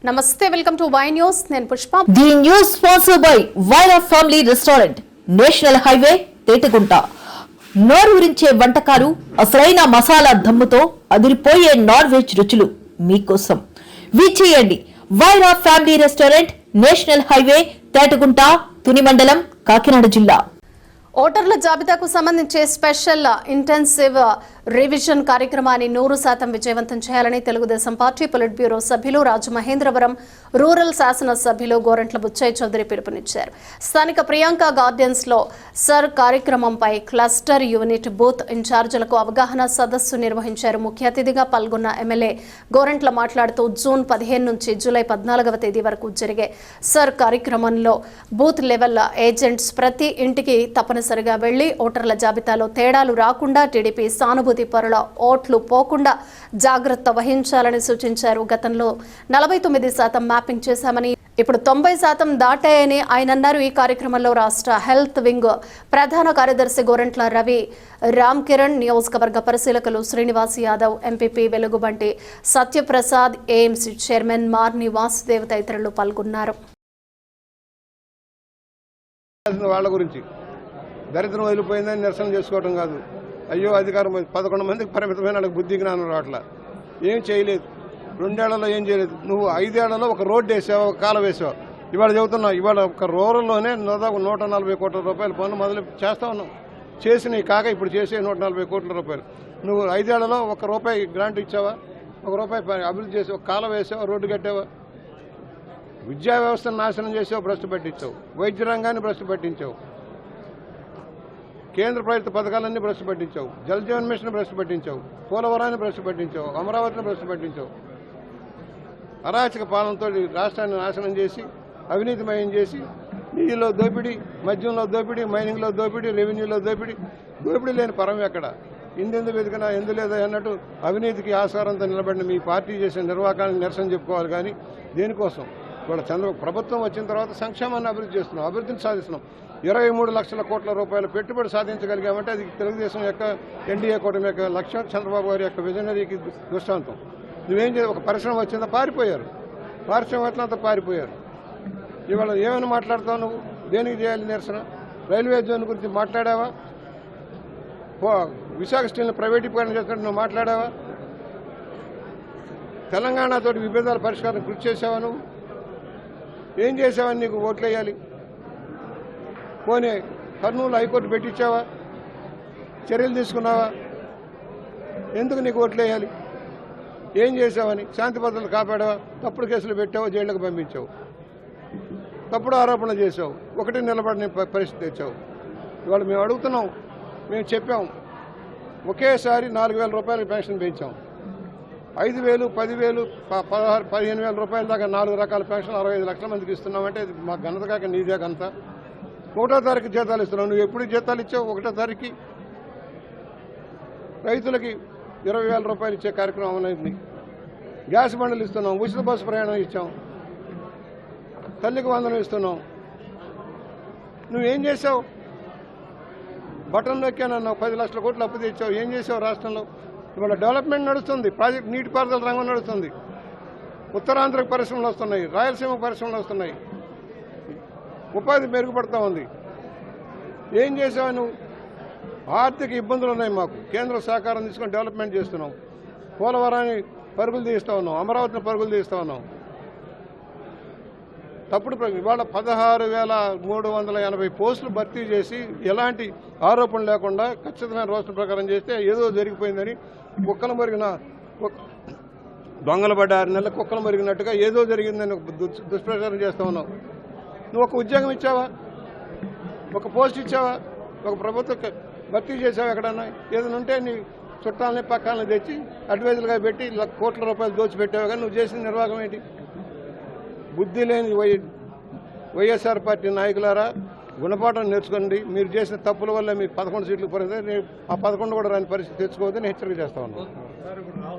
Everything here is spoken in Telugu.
నమస్తే, వెల్కమ్ టు వై న్యూస్. నేను Pushpa. The news sponsored by Wyra family restaurant, national highway, Tetagunta. నోరూరించే వంటకాలు, అసలైన మసాలా దమ్ముతో అదిరిపోయే నాన్ వెజ్ రుచులు మీకోసం. విచ్చేయండి Wyra family restaurant, national highway, Tetagunta, Tuni మండలం, కాకినాడ జిల్లా. ఓటర్ల జాబితాకు సంబంధించి స్పెషల్ ఇంటెన్సివ్ రివిజన్ కార్యక్రమాన్ని 100% విజయవంతం చేయాలని తెలుగుదేశం పార్టీ పొలిట్ బ్యూరో సభ్యులు రాజమహేంద్రవరం రూరల్ శాసన సభ్యులు గోరంట్ల బుచ్చయ్య చౌదరి పిలుపునిచ్చారు. స్థానిక ప్రియాంక గార్డెన్స్ లో సర్ కార్యక్రమంపై క్లస్టర్ యూనిట్ బూత్ ఇన్ఛార్జీలకు అవగాహన సదస్సు నిర్వహించారు. ముఖ్య అతిథిగా పాల్గొన్న ఎమ్మెల్యే గోరంట్ల మాట్లాడుతూ జూన్ 15 నుంచి జూలై 14వ తేదీ వరకు జరిగే సర్ కార్యక్రమంలో బూత్ లెవెల్ ఏజెంట్స్ ప్రతి ఇంటికి తప్పనిసరిగా వెళ్లి ఓటర్ల జాబితాలో తేడాలు రాకుండా టీడీపీ సానుభూతి పరుల ఓట్లు పోకుండా జాగ్రత్త వహించాలని సూచించారు. గతంలో 49% మ్యాపింగ్ చేశామని, ఇప్పుడు 90% దాటాయని ఆయన అన్నారు. ఈ కార్యక్రమంలో రాష్ట్ర హెల్త్ వింగ్ ప్రధాన కార్యదర్శి గోరంట్ల రవి, రామ్ కిరణ్, నియోజకవర్గ పరిశీలకులు Srinivas Yadav, MPP Velugubanti Satyaprasad, AMC chairman Marni Vasudev తదితరులు పాల్గొన్నారు. వాళ్ళ గురించి దరిద్రం వదిలిపోయిందని నిరసన చేసుకోవడం కాదు. అయ్యో అధికారం 11 మందికి పరిమితమైన వాళ్ళకి బుద్ధి జ్ఞానం రావట్లా. ఏం చేయలేదు, 2 ఏళ్లలో ఏం చేయలేదు. నువ్వు 5 ఏళ్లలో ఒక రోడ్డు వేసావు, ఒక కాలం వేసావు. ఇవాళ చెబుతున్నావు, ఇవాళ ఒక రూరల్లోనే 140 కోట్ల రూపాయల పనులు మొదలు చేస్తా ఉన్నావు. చేసినవి కాక ఇప్పుడు చేసే 140 కోట్ల రూపాయలు. నువ్వు 5 ఏళ్లలో ₹1 గ్రాంట్ ఇచ్చావా? ₹1 అభివృద్ధి చేసి ఒక కాలం వేసావా, రోడ్డు కట్టావా? విద్యా వ్యవస్థను నాశనం చేసావు, భ్రష్టు పట్టించావు. వైద్య రంగాన్ని భ్రష్టు పట్టించావు. కేంద్ర ప్రభుత్వ పథకాలన్నీ భ్రష్టు పట్టించావు. జల్ జీవన్ మిషన్ భ్రష్టు పట్టించావు. పోలవరాన్ని భ్రష్టు పట్టించావు. అమరావతిని భ్రష్టు పట్టించావు. అరాచక పాలనతో రాష్ట్రాన్ని నాశనం చేసి, అవినీతిమయం చేసి, నీళ్ళలో దోపిడీ, మద్యంలో దోపిడీ, మైనింగ్లో దోపిడీ, రెవెన్యూలో దోపిడీ. దోపిడీ లేని పరం ఎక్కడ? ఇందెందు వెతికినా ఎందు లేదా అన్నట్టు అవినీతికి ఆస్కారంతో నిలబడిన మీ పార్టీ చేసిన నిర్వాహకాన్ని నిరసన చెప్పుకోవాలి. కానీ దేనికోసం? ఇవాళ ప్రభుత్వం వచ్చిన తర్వాత సంక్షేమాన్ని అభివృద్ధి చేస్తున్నాం, అభివృద్ధిని సాధిస్తున్నాం. 23 లక్షల కోట్ల రూపాయల పెట్టుబడి సాధించగలిగామంటే అది తెలుగుదేశం యొక్క ఎన్డీఏ కూటమి యొక్క లక్ష్యం, చంద్రబాబు గారి యొక్క విజనరీకి దృష్టాంతం. నువ్వేం చేయాలి? ఒక పరిశ్రమ వచ్చిందా? పారిపోయారు. పారిశ్రామికవేత్తలంతా పారిపోయారు. ఇవాళ ఏమైనా మాట్లాడతావు నువ్వు? దేనికి చేయాలి నిరసన? రైల్వే జోన్ గురించి మాట్లాడావా? విశాఖ స్టీల్ని ప్రైవేటీకరణ చేస్తున్నట్టు నువ్వు మాట్లాడావా? తెలంగాణతో విభేదాల పరిష్కారం కృషి చేసావా? నువ్వు ఏం చేసావని నీకు ఓట్లు వేయాలి? పోనీ కర్నూలు హైకోర్టు పెట్టించావా? చర్యలు తీసుకున్నావా? ఎందుకు నీకు ఓట్లు వేయాలి? ఏం చేసావని? శాంతి భద్రతలు కాపాడావా? తప్పుడు కేసులు పెట్టావో, జైళ్లకు పంపించావు. తప్పుడు ఆరోపణలు చేసావు. ఒకటి నిలబడిన పరిస్థితి తెచ్చావు. ఇవాళ మేము అడుగుతున్నాం, మేము చెప్పాం, ఒకేసారి 4,000 రూపాయల పెన్షన్ పెంచాం. 5,000, 10,000, 16,000, 15,000 రూపాయల దాకా 4 రకాల పెన్షన్ 65 లక్షల మందికి ఇస్తున్నామంటే ఇది మా ఘనత కాక నీదే ఘనత. 1వ తారీఖు జీతాలు ఇస్తున్నావు. నువ్వు ఎప్పుడు జీతాలు ఇచ్చావు? 1వ తారీఖుకి. రైతులకి 20,000 రూపాయలు ఇచ్చే కార్యక్రమం అమలైంది. గ్యాస్ బండ్లు ఇస్తున్నాం. ఉచిత బస్సు ప్రయాణం ఇచ్చాం. తల్లికి వందనం ఇస్తున్నాం. నువ్వేం చేసావు? బటన్ నొక్కానన్నావు. 10 లక్షల కోట్లు అప్పు తెచ్చావు. ఏం చేసావు రాష్ట్రంలో? ఇవాళ డెవలప్మెంట్ నడుస్తుంది. ప్రాజెక్ట్ నీటిపారుదల రంగం నడుస్తుంది. ఉత్తరాంధ్రకు పరిశ్రమలు వస్తున్నాయి. రాయలసీమ పరిశ్రమలు వస్తున్నాయి. ఉపాధి మెరుగుపడతా ఉంది. ఏం చేసావు నువ్వు? ఆర్థిక ఇబ్బందులు ఉన్నాయి మాకు. కేంద్ర సహకారం తీసుకొని డెవలప్మెంట్ చేస్తున్నాం. పోలవరాన్ని పరుగులు తీస్తా ఉన్నాం. అమరావతిని పరుగులు తీస్తా ఉన్నాం. తప్పుడు ఇవాళ 16,380 పోస్టులు భర్తీ చేసి ఎలాంటి ఆరోపణ లేకుండా ఖచ్చితమైన రోస్టర్ ప్రకారం చేస్తే ఏదో జరిగిపోయిందని కుక్కలు మరిగిన దొంగలు పడ్డ 6 నెలల కుక్కలు మరిగినట్టుగా ఏదో జరిగిందని దుష్ప్రచారం చేస్తా ఉన్నావు. నువ్వు ఒక ఉద్యోగం ఇచ్చావా? ఒక పోస్ట్ ఇచ్చావా? ఒక ప్రభుత్వ భర్తీ చేసావా? ఎక్కడన్నా ఏదైనా ఉంటే నీ చుట్టాలని పక్కాలని తెచ్చి అడ్వైజర్గా పెట్టి కోట్ల రూపాయలు దోచిపెట్టావు. కానీ నువ్వు చేసిన నిర్వాహకం ఏంటి? బుద్ధి లేని వైఎస్ఆర్ పార్టీ నాయకులారా, గుణపాఠం నేర్చుకోండి. మీరు చేసిన తప్పుల వల్ల మీకు 11 సీట్లు పడింది. ఆ 11 కూడా రాని పరిస్థితి తెచ్చుకోవద్దని హెచ్చరిక చేస్తా ఉన్నాను.